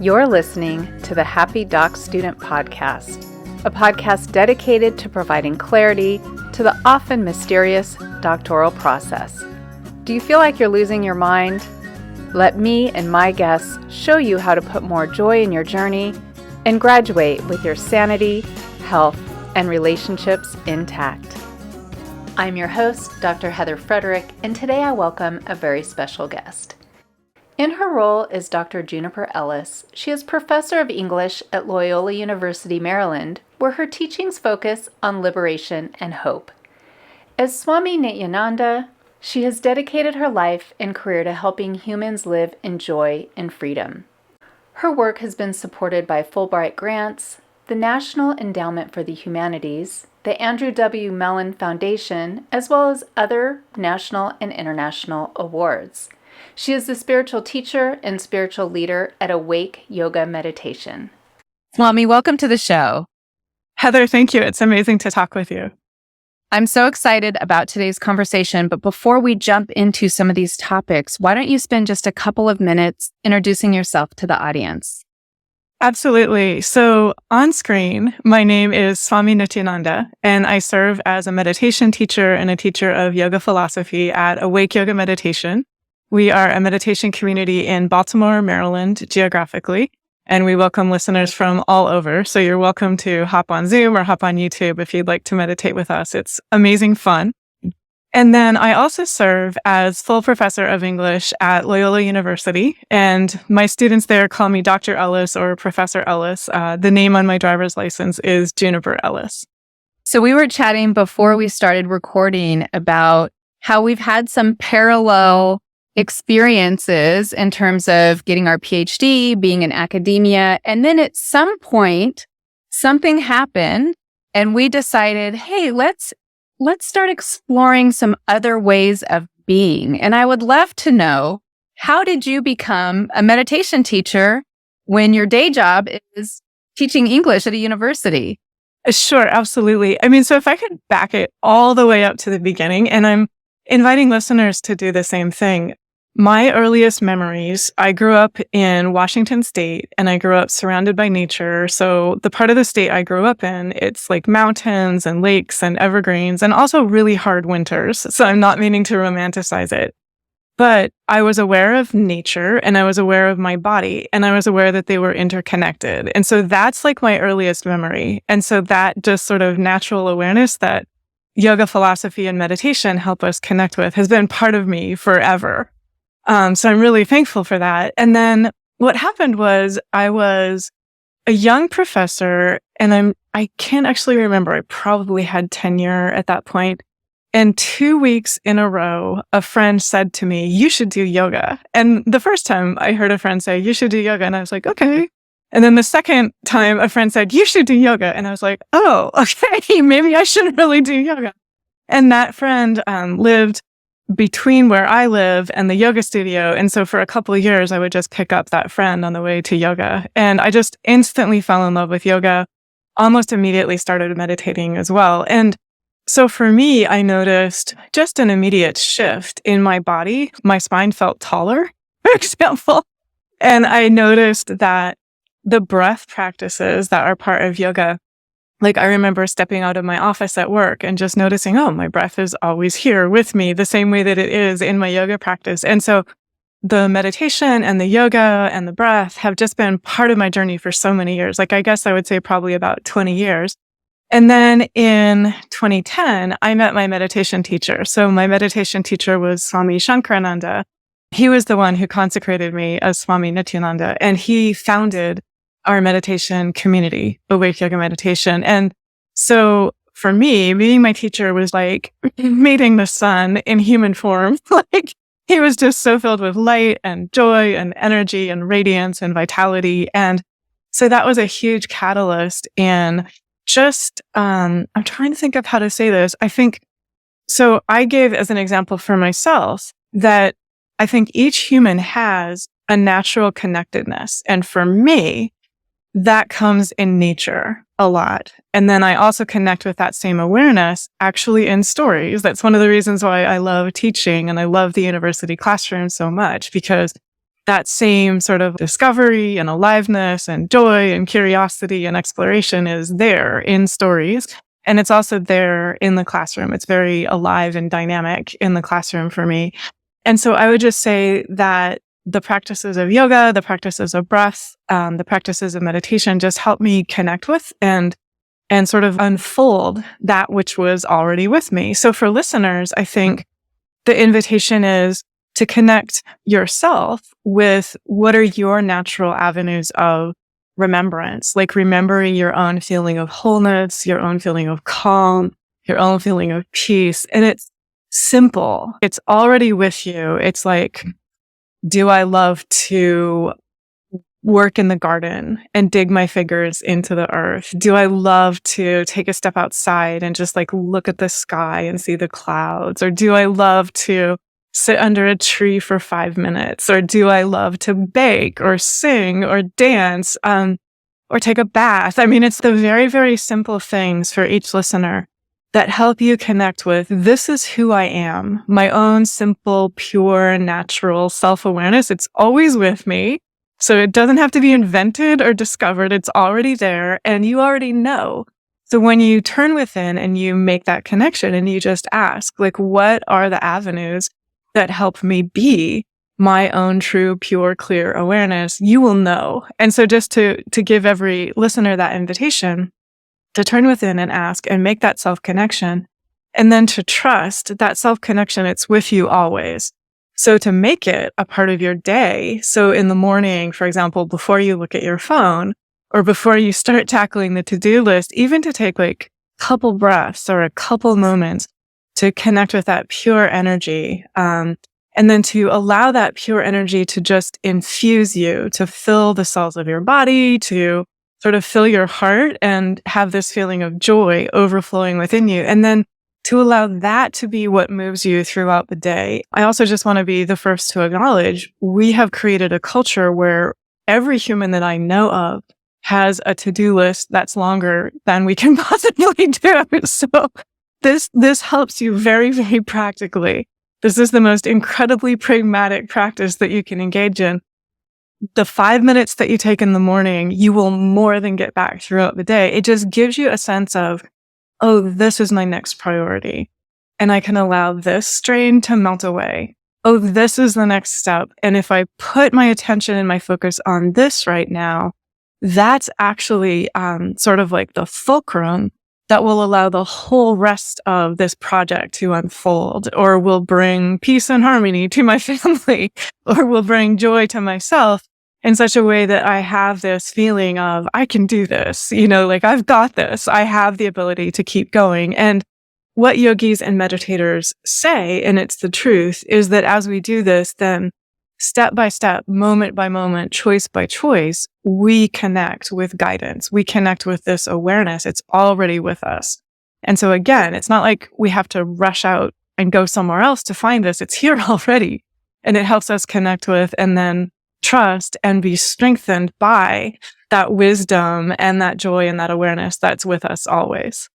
You're listening to the Happy Doc Student Podcast, a podcast dedicated to providing clarity to the often mysterious doctoral process. Do you feel like you're losing your mind? Let me and my guests show you how to put more joy in your journey and graduate with your sanity, health, and relationships intact. I'm your host, Dr. Heather Frederick, and today I welcome a very special guest. In her role as Dr. Juniper Ellis, she is professor of English at Loyola University Maryland, where her teachings focus on liberation and hope. As Swami Nityananda, she has dedicated her life and career to helping humans live in joy and freedom. Her work has been supported by Fulbright grants, the National Endowment for the Humanities, the Andrew W. Mellon Foundation, as well as other national and international awards. She is the spiritual teacher and spiritual leader at Awake Yoga Meditation. Swami, welcome to the show. Heather, thank you. It's amazing to talk with you. I'm so excited about today's conversation, but before we jump into some of these topics, why don't you spend just a couple of minutes introducing yourself to the audience? Absolutely. So on screen, my name is Swami Nityananda, and I serve as a meditation teacher and a teacher of yoga philosophy at Awake Yoga Meditation. We are a meditation community in Baltimore, Maryland, geographically, and we welcome listeners from all over. So you're welcome to hop on Zoom or hop on YouTube if you'd like to meditate with us. It's amazing fun. And then I also serve as full professor of English at Loyola University, and my students there call me Dr. Ellis or Professor Ellis. The name on my driver's license is Juniper Ellis. So we were chatting before we started recording about how we've had some parallel experiences in terms of getting our PhD, being in academia. And then at some point, something happened and we decided, hey, let's start exploring some other ways of being. And I would love to know, how did you become a meditation teacher when your day job is teaching English at a university? Sure, absolutely. So if I could back it all the way up to the beginning, and I'm inviting listeners to do the same thing. My earliest memories, I grew up in Washington State and I grew up surrounded by nature. So the part of the state I grew up in, it's like mountains and lakes and evergreens and also really hard winters. So I'm not meaning to romanticize it. But I was aware of nature and I was aware of my body and I was aware that they were interconnected. And so that's like my earliest memory. And so that just sort of natural awareness that yoga philosophy and meditation help us connect with has been part of me forever. So I'm really thankful for that. And then what happened was I was a young professor and I can't actually remember. I probably had tenure at that point. And 2 weeks in a row, a friend said to me, you should do yoga. And the first time I heard a friend say, you should do yoga. And I was like, okay. And then the second time a friend said, you should do yoga. And I was like, oh, okay, maybe I should really do yoga. And that friend lived between where I live and the yoga studio. And so for a couple of years, I would just pick up that friend on the way to yoga. And I just instantly fell in love with yoga, almost immediately started meditating as well. And so for me, I noticed just an immediate shift in my body. My spine felt taller, for example. And I noticed that the breath practices that are part of yoga, like I remember stepping out of my office at work and just noticing, oh, my breath is always here with me the same way that it is in my yoga practice. And so the meditation and the yoga and the breath have just been part of my journey for so many years. Like I guess I would say probably about 20 years. And then in 2010, I met my meditation teacher. So my meditation teacher was Swami Shankarananda. He was the one who consecrated me as Swami Nityananda, and he founded our meditation community, Awake Yoga Meditation. And so for me, meeting my teacher was like meeting the sun in human form. Like he was just so filled with light and joy and energy and radiance and vitality. And so that was a huge catalyst in just, I'm trying to think of how to say this. So I gave as an example for myself that I think each human has a natural connectedness. And for me, that comes in nature a lot. And then I also connect with that same awareness actually in stories. That's one of the reasons why I love teaching and I love the university classroom so much, because that same sort of discovery and aliveness and joy and curiosity and exploration is there in stories. And it's also there in the classroom. It's very alive and dynamic in the classroom for me. And so I would just say that the practices of yoga, the practices of breath, the practices of meditation just help me connect with and sort of unfold that which was already with me. So for listeners, I think the invitation is to connect yourself with what are your natural avenues of remembrance, like remembering your own feeling of wholeness, your own feeling of calm, your own feeling of peace. And it's simple. It's already with you. It's like, do I love to work in the garden and dig my fingers into the earth? Do I love to take a step outside and just like look at the sky and see the clouds? Or do I love to sit under a tree for 5 minutes? Or do I love to bake or sing or dance, or take a bath? I mean, it's the very, very simple things for each listener that help you connect with, this is who I am, my own simple, pure, natural self-awareness. It's always with me. So it doesn't have to be invented or discovered. It's already there and you already know. So when you turn within and you make that connection and you just ask, like, what are the avenues that help me be my own true, pure, clear awareness, you will know. And so just to give every listener that invitation to turn within and ask and make that self-connection, and then to trust that self-connection, it's with you always. So to make it a part of your day, so in the morning, for example, before you look at your phone or before you start tackling the to-do list, even to take like a couple breaths or a couple moments to connect with that pure energy, and then to allow that pure energy to just infuse you, to fill the cells of your body, to sort of fill your heart and have this feeling of joy overflowing within you. And then to allow that to be what moves you throughout the day. I also just want to be the first to acknowledge we have created a culture where every human that I know of has a to-do list that's longer than we can possibly do. So this helps you very, very practically. This is the most incredibly pragmatic practice that you can engage in. The 5 minutes that you take in the morning, you will more than get back throughout the day. It just gives you a sense of, oh, this is my next priority. And I can allow this strain to melt away. Oh, this is the next step. And if I put my attention and my focus on this right now, that's actually sort of like the fulcrum that will allow the whole rest of this project to unfold, or will bring peace and harmony to my family, or will bring joy to myself in such a way that I have this feeling of, I can do this, like I've got this. I have the ability to keep going. And what yogis and meditators say, and it's the truth, is that as we do this, then step by step, moment by moment, choice by choice, we connect with guidance. We connect with this awareness. It's already with us. And so again, it's not like we have to rush out and go somewhere else to find this. It's here already. And it helps us connect with and then trust and be strengthened by that wisdom and that joy and that awareness that's with us always.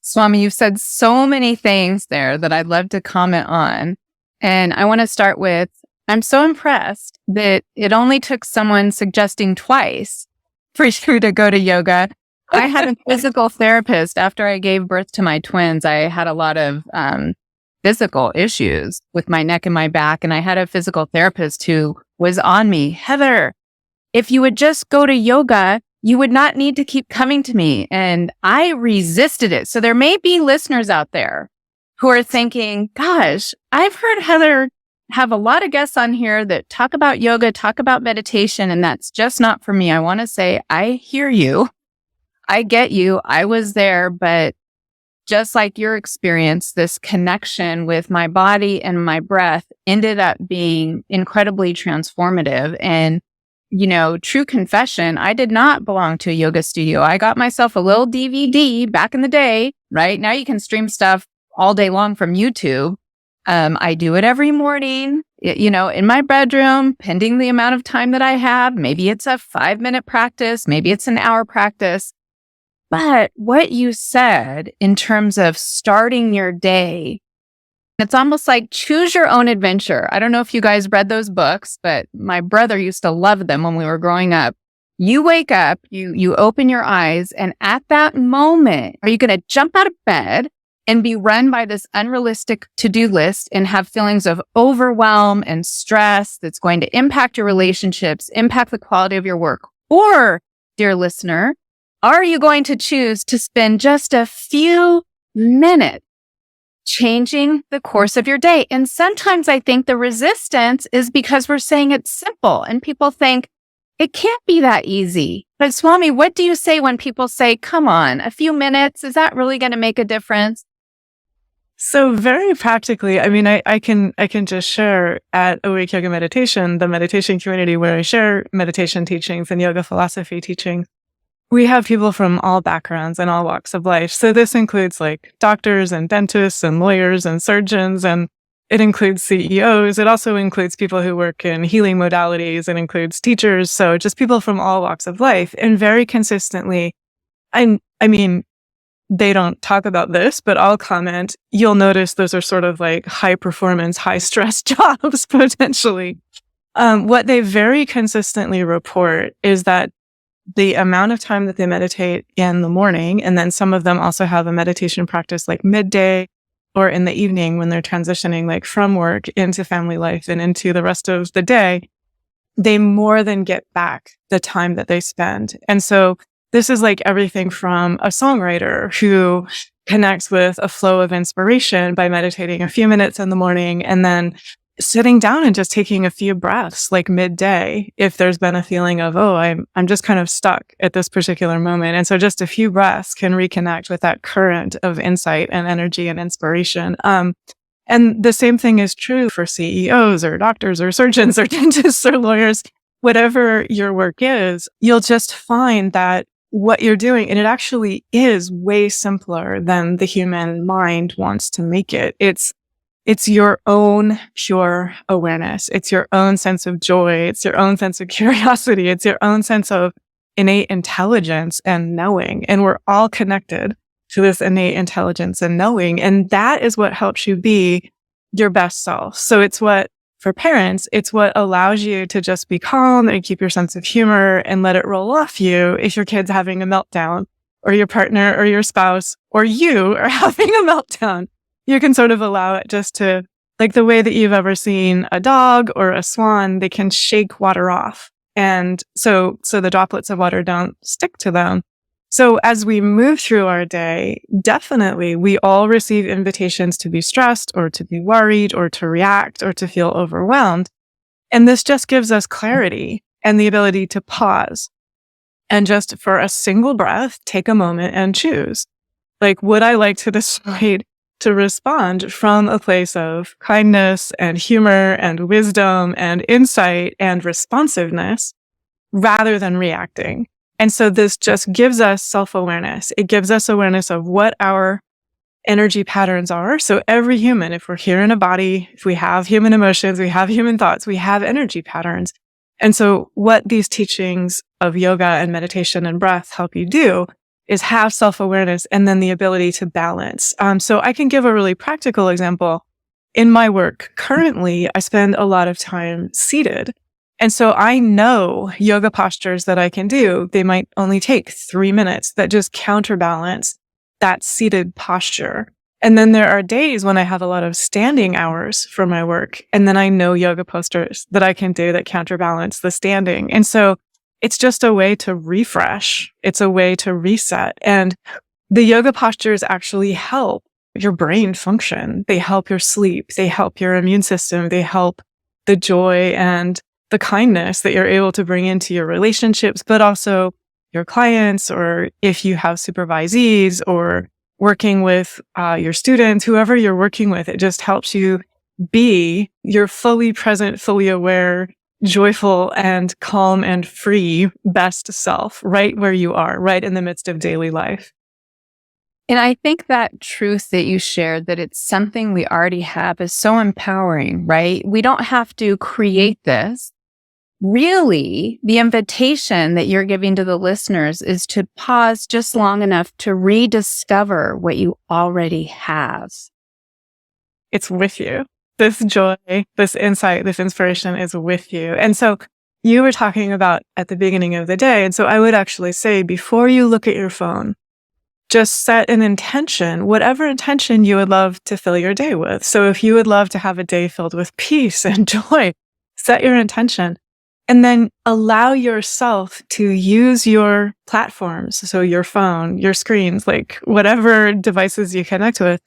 Swami, you've said so many things there that I'd love to comment on. And I want to start with, I'm so impressed that it only took someone suggesting twice for you to go to yoga. I had a physical therapist after I gave birth to my twins. I had a lot of physical issues with my neck and my back. And I had a physical therapist who was on me, Heather, if you would just go to yoga, you would not need to keep coming to me. And I resisted it. So there may be listeners out there who are thinking, gosh, I've heard Heather have a lot of guests on here that talk about yoga, talk about meditation, and that's just not for me. I want to say, I hear you. I get you. I was there, but just like your experience, this connection with my body and my breath ended up being incredibly transformative. And, true confession, I did not belong to a yoga studio. I got myself a little DVD back in the day, right? Now you can stream stuff all day long from YouTube. I do it every morning, in my bedroom, pending the amount of time that I have. Maybe it's a 5-minute practice. Maybe it's an hour practice. But what you said in terms of starting your day It's almost like choose your own adventure. I don't know if you guys read those books, but my brother used to love them when we were growing up. You wake up, you open your eyes, and at that moment, are you going to jump out of bed and be run by this unrealistic to-do list and have feelings of overwhelm and stress that's going to impact your relationships, impact the quality of your work? Or, dear listener, are you going to choose to spend just a few minutes changing the course of your day? And sometimes I think the resistance is because we're saying it's simple and people think it can't be that easy. But Swami, what do you say when people say, come on, a few minutes, is that really going to make a difference? So very practically, I mean, I can just share at Awake Yoga Meditation, the meditation community where I share meditation teachings and yoga philosophy teachings. We have people from all backgrounds and all walks of life. So this includes like doctors and dentists and lawyers and surgeons, and it includes CEOs. It also includes people who work in healing modalities. It includes teachers. So just people from all walks of life. And very consistently, I mean, they don't talk about this, but I'll comment, you'll notice those are sort of like high performance, high stress jobs potentially. What they very consistently report is that the amount of time that they meditate in the morning, and then some of them also have a meditation practice like midday or in the evening when they're transitioning like from work into family life and into the rest of the day, they more than get back the time that they spend. And so this is like everything from a songwriter who connects with a flow of inspiration by meditating a few minutes in the morning and then sitting down and just taking a few breaths like midday if there's been a feeling of, oh, I'm just kind of stuck at this particular moment. And so just a few breaths can reconnect with that current of insight and energy and inspiration. And the same thing is true for CEOs or doctors or surgeons or dentists or lawyers. Whatever your work is, you'll just find that what you're doing, and it actually is way simpler than the human mind wants to make it. It's your own pure awareness. It's your own sense of joy. It's your own sense of curiosity. It's your own sense of innate intelligence and knowing. And we're all connected to this innate intelligence and knowing. And that is what helps you be your best self. So it's what, for parents, it's what allows you to just be calm and keep your sense of humor and let it roll off you if your kid's having a meltdown or your partner or your spouse or you are having a meltdown. You can sort of allow it just to, like the way that you've ever seen a dog or a swan, they can shake water off. And so the droplets of water don't stick to them. So as we move through our day, definitely we all receive invitations to be stressed or to be worried or to react or to feel overwhelmed. And this just gives us clarity and the ability to pause and just for a single breath, take a moment and choose. Like, would I like to decide to respond from a place of kindness and humor and wisdom and insight and responsiveness rather than reacting? And so this just gives us self-awareness. It gives us awareness of what our energy patterns are. So every human, if we're here in a body, if we have human emotions, we have human thoughts, we have energy patterns. And so what these teachings of yoga and meditation and breath help you do is have self-awareness and then the ability to balance. So I can give a really practical example. In my work currently, I spend a lot of time seated. And so I know yoga postures that I can do. They might only take 3 minutes that just counterbalance that seated posture. And then there are days when I have a lot of standing hours for my work. And then I know yoga postures that I can do that counterbalance the standing. And so it's just a way to refresh. It's a way to reset. And the yoga postures actually help your brain function. They help your sleep. They help your immune system. They help the joy and the kindness that you're able to bring into your relationships, but also your clients, or if you have supervisees or working with your students, whoever you're working with, it just helps you be your fully present, fully aware, joyful and calm and free best self right where you are, right in the midst of daily life. And I think that truth that you shared, that it's something we already have, is so empowering, right? We don't have to create this. Really, the invitation that you're giving to the listeners is to pause just long enough to rediscover what you already have. it's with you. This joy, this insight, this inspiration is with you. And so you were talking about at the beginning of the day. And so I would actually say, before you look at your phone, just set an intention, whatever intention you would love to fill your day with. So if you would love to have a day filled with peace and joy, set your intention. And then allow yourself to use your platforms, so your phone, your screens, like whatever devices you connect with,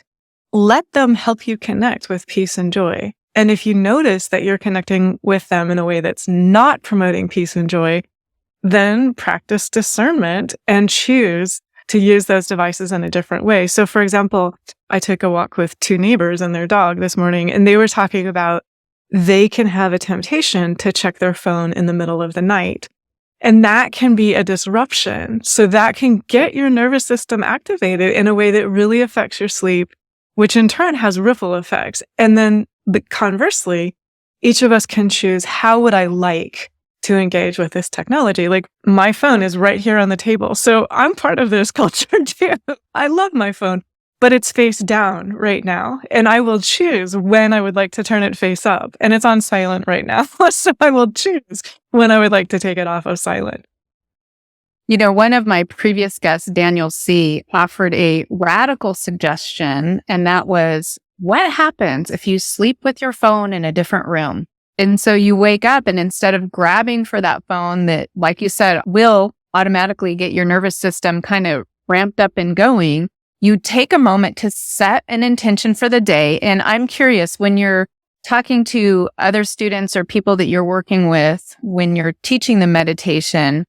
let them help you connect with peace and joy. And if you notice that you're connecting with them in a way that's not promoting peace and joy, then practice discernment and choose to use those devices in a different way. So for example, I took a walk with two neighbors and their dog this morning, and they were talking about they can have a temptation to check their phone in the middle of the night. And that can be a disruption. So that can get your nervous system activated in a way that really affects your sleep, which in turn has ripple effects. And then conversely, each of us can choose, how would I like to engage with this technology? Like, my phone is right here on the table. So I'm part of this culture too. I love my phone, but it's face down right now. And I will choose when I would like to turn it face up. And it's on silent right now. So I will choose when I would like to take it off of silent. You know, one of my previous guests, Daniel C., offered a radical suggestion, and that was, what happens if you sleep with your phone in a different room? And so you wake up, and instead of grabbing for that phone that, like you said, will automatically get your nervous system kind of ramped up and going, you take a moment to set an intention for the day. And I'm curious, when you're talking to other students or people that you're working with, when you're teaching them meditation,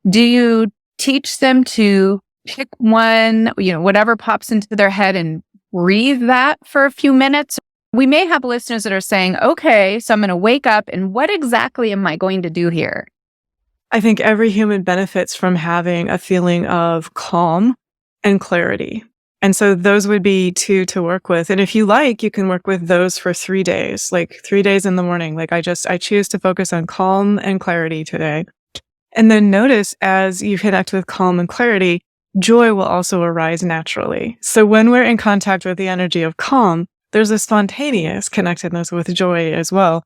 do you teach them to pick one, whatever pops into their head, and breathe that for a few minutes? We may have listeners that are saying, okay, so I'm going to wake up, and what exactly am I going to do here? I think every human benefits from having a feeling of calm and clarity. And so those would be two to work with. And if you like, you can work with those for 3 days, like 3 days in the morning. Like I choose to focus on calm and clarity today. And then notice, as you connect with calm and clarity, joy will also arise naturally. So when we're in contact with the energy of calm, there's a spontaneous connectedness with joy as well.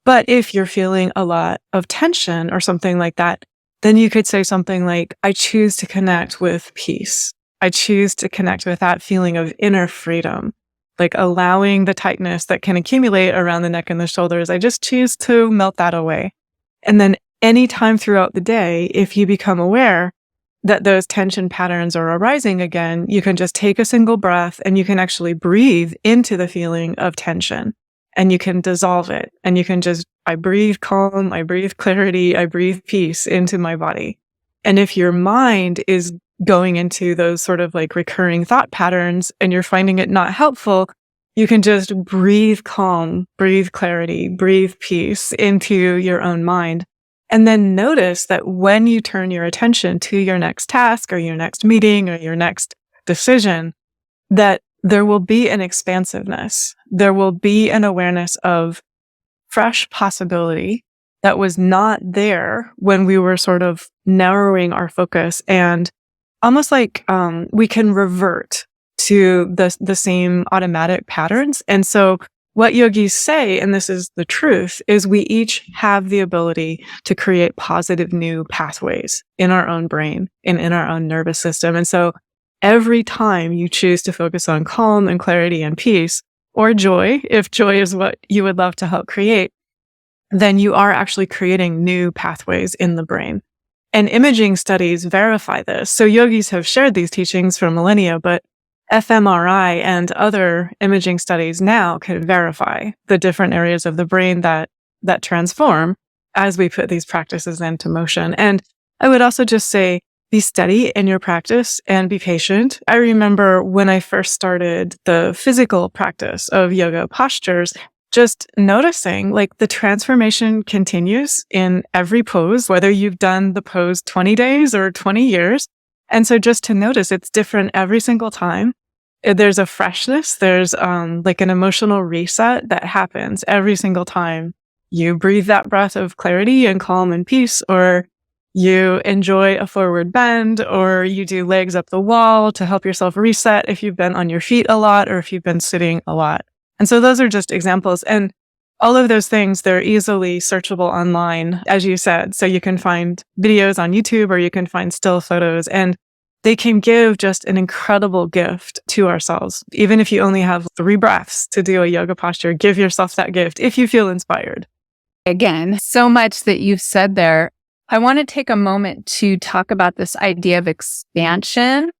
But if you're feeling a lot of tension or something like that, then you could say something like, I choose to connect with peace. I choose to connect with that feeling of inner freedom, like allowing the tightness that can accumulate around the neck and the shoulders. I just choose to melt that away. And then anytime throughout the day, if you become aware that those tension patterns are arising again, you can just take a single breath and you can actually breathe into the feeling of tension, and you can dissolve it. And you can just, I breathe calm, I breathe clarity, I breathe peace into my body. And if your mind is going into those sort of like recurring thought patterns and you're finding it not helpful, you can just breathe calm, breathe clarity, breathe peace into your own mind. And then notice that when you turn your attention to your next task or your next meeting or your next decision, that there will be an expansiveness. There will be an awareness of fresh possibility that was not there when we were sort of narrowing our focus, and almost like we can revert to the same automatic patterns. And so what yogis say, and this is the truth, is we each have the ability to create positive new pathways in our own brain and in our own nervous system. And so every time you choose to focus on calm and clarity and peace, or joy, if joy is what you would love to help create, then you are actually creating new pathways in the brain. And imaging studies verify this. So yogis have shared these teachings for millennia, but fMRI and other imaging studies now can verify the different areas of the brain that transform as we put these practices into motion. And I would also just say, be steady in your practice and be patient. I remember when I first started the physical practice of yoga postures, just noticing like the transformation continues in every pose, whether you've done the pose 20 days or 20 years. And so just to notice it's different every single time. There's a freshness, there's like an emotional reset that happens every single time you breathe that breath of clarity and calm and peace, or you enjoy a forward bend, or you do legs up the wall to help yourself reset if you've been on your feet a lot or if you've been sitting a lot. And so those are just examples. And all of those things, they're easily searchable online, as you said. So you can find videos on YouTube or you can find still photos, and they can give just an incredible gift to ourselves. Even if you only have 3 breaths to do a yoga posture, give yourself that gift if you feel inspired. Again, so much that you've said there. I want to take a moment to talk about this idea of expansion,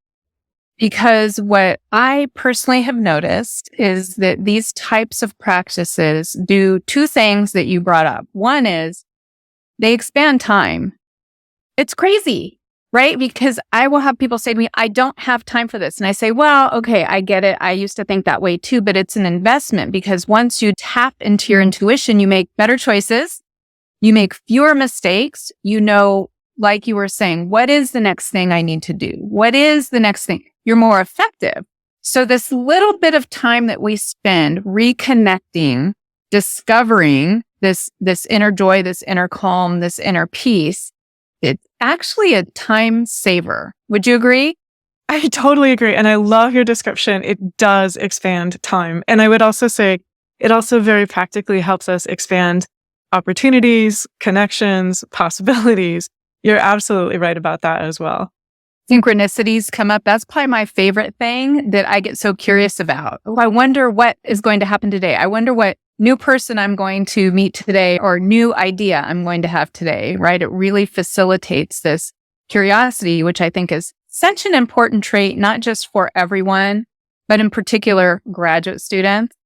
because what I personally have noticed is that these types of practices do 2 things that you brought up. One is they expand time. It's crazy, right? Because I will have people say to me, I don't have time for this. And I say, well, okay, I get it. I used to think that way too, but it's an investment, because once you tap into your intuition, you make better choices. You make fewer mistakes. You know, like you were saying, what is the next thing I need to do? What is the next thing? You're more effective. So this little bit of time that we spend reconnecting, discovering this inner joy, this inner calm, this inner peace, it's actually a time saver. Would you agree? I totally agree. And I love your description. It does expand time. And I would also say it also very practically helps us expand opportunities, connections, possibilities. You're absolutely right about that as well. Synchronicities come up. That's probably my favorite thing that I get so curious about. Oh, I wonder what is going to happen today. I wonder what new person I'm going to meet today or new idea I'm going to have today, right? It really facilitates this curiosity, which I think is such an important trait, not just for everyone, but in particular, graduate students.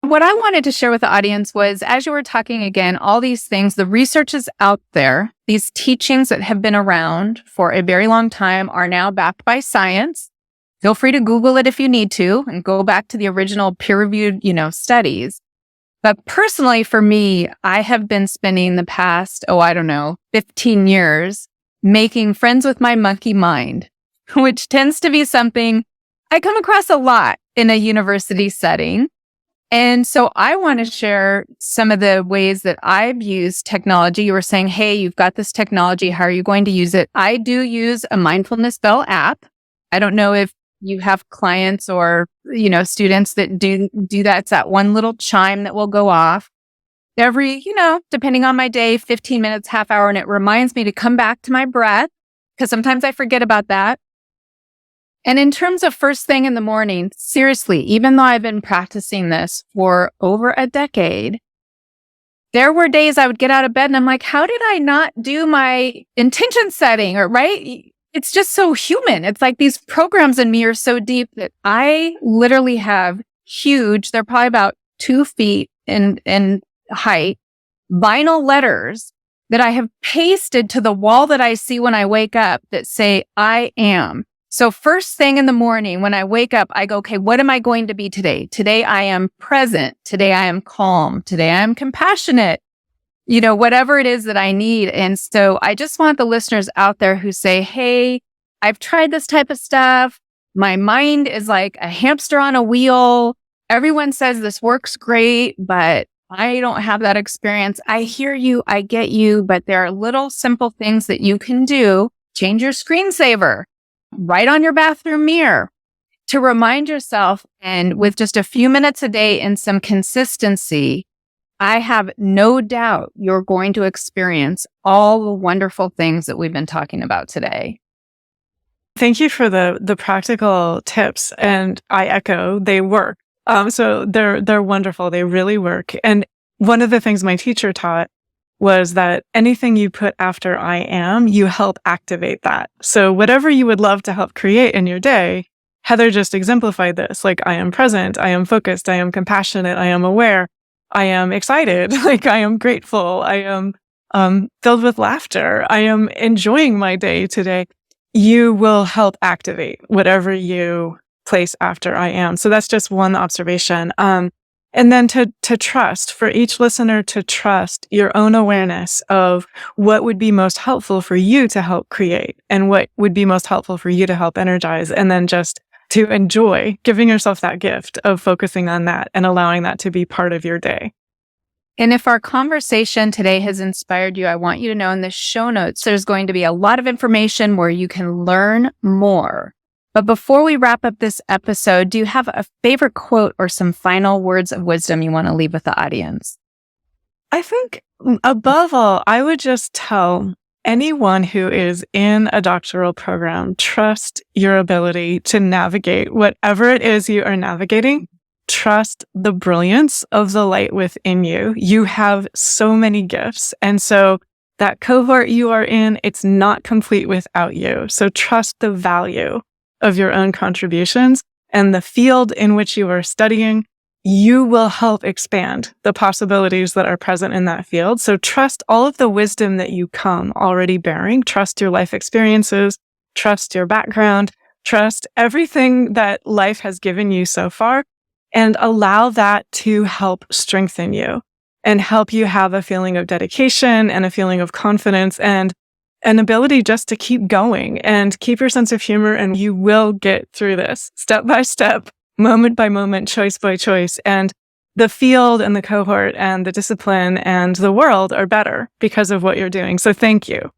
What I wanted to share with the audience was, as you were talking again, all these things, the research is out there. These teachings that have been around for a very long time are now backed by science. Feel free to Google it if you need to and go back to the original peer-reviewed, studies. But personally, for me, I have been spending the past, 15 years making friends with my monkey mind, which tends to be something I come across a lot in a university setting. And so I want to share some of the ways that I've used technology. You were saying, hey, you've got this technology. How are you going to use it? I do use a mindfulness bell app. I don't know if you have clients or, students that do that. It's that one little chime that will go off every, depending on my day, 15 minutes, half hour. And it reminds me to come back to my breath, because sometimes I forget about that. And in terms of first thing in the morning, seriously, even though I've been practicing this for over a decade, there were days I would get out of bed and I'm like, how did I not do my intention setting? Or right? It's just so human. It's like these programs in me are so deep that I literally have huge, they're probably about 2 feet in height, vinyl letters that I have pasted to the wall that I see when I wake up that say, I am. So first thing in the morning when I wake up, I go, okay, what am I going to be today? Today I am present. Today I am calm. Today I am compassionate. Whatever it is that I need. And so I just want the listeners out there who say, hey, I've tried this type of stuff. My mind is like a hamster on a wheel. Everyone says this works great, but I don't have that experience. I hear you. I get you. But there are little simple things that you can do. Change your screensaver. Right on your bathroom mirror to remind yourself. And with just a few minutes a day and some consistency, I have no doubt you're going to experience all the wonderful things that we've been talking about today. Thank you for the practical tips. And I echo, they work. So they're wonderful. They really work. And one of the things my teacher taught was that anything you put after I am, you help activate that. So whatever you would love to help create in your day, Heather just exemplified this. Like, I am present, I am focused, I am compassionate, I am aware, I am excited, like I am grateful, I am filled with laughter, I am enjoying my day today. You will help activate whatever you place after I am. So that's just one observation. And then to trust, for each listener to trust your own awareness of what would be most helpful for you to help create and what would be most helpful for you to help energize. And then just to enjoy giving yourself that gift of focusing on that and allowing that to be part of your day. And if our conversation today has inspired you, I want you to know in the show notes, there's going to be a lot of information where you can learn more. But before we wrap up this episode, do you have a favorite quote or some final words of wisdom you want to leave with the audience? I think above all, I would just tell anyone who is in a doctoral program, trust your ability to navigate whatever it is you are navigating. Trust the brilliance of the light within you. You have so many gifts. And so that cohort you are in, it's not complete without you. So trust the value of your own contributions, and the field in which you are studying, you will help expand the possibilities that are present in that field. So trust all of the wisdom that you come already bearing. Trust your life experiences, trust your background, trust everything that life has given you so far, and allow that to help strengthen you and help you have a feeling of dedication and a feeling of confidence and an ability just to keep going and keep your sense of humor, and you will get through this step by step, moment by moment, choice by choice. And the field and the cohort and the discipline and the world are better because of what you're doing. So thank you.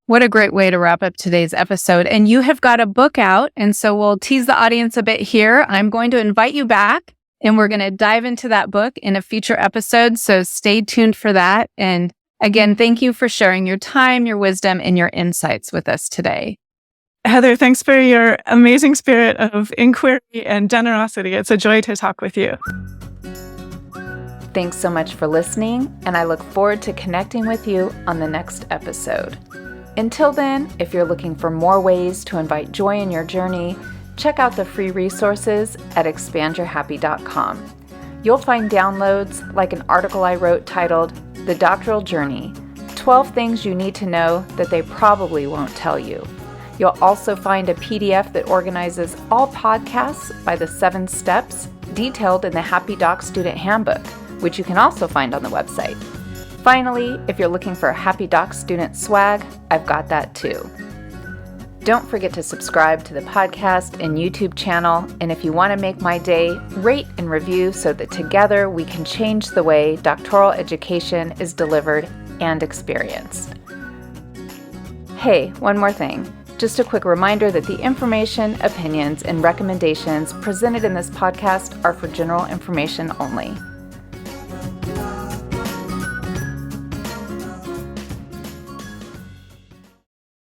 What a great way to wrap up today's episode. And you have got a book out. And so we'll tease the audience a bit here. I'm going to invite you back and we're going to dive into that book in a future episode. So stay tuned for that. And again, thank you for sharing your time, your wisdom, and your insights with us today. Heather, thanks for your amazing spirit of inquiry and generosity. It's a joy to talk with you. Thanks so much for listening, and I look forward to connecting with you on the next episode. Until then, if you're looking for more ways to invite joy in your journey, check out the free resources at expandyourhappy.com. You'll find downloads like an article I wrote titled The Doctoral Journey, 12 Things You Need to Know That They Probably Won't Tell You. You'll also find a PDF that organizes all podcasts by the 7 steps detailed in the Happy Doc Student Handbook, which you can also find on the website. Finally, if you're looking for a Happy Doc Student swag, I've got that too. Don't forget to subscribe to the podcast and YouTube channel, and if you want to make my day, rate and review so that together we can change the way doctoral education is delivered and experienced. Hey, one more thing. Just a quick reminder that the information, opinions, and recommendations presented in this podcast are for general information only.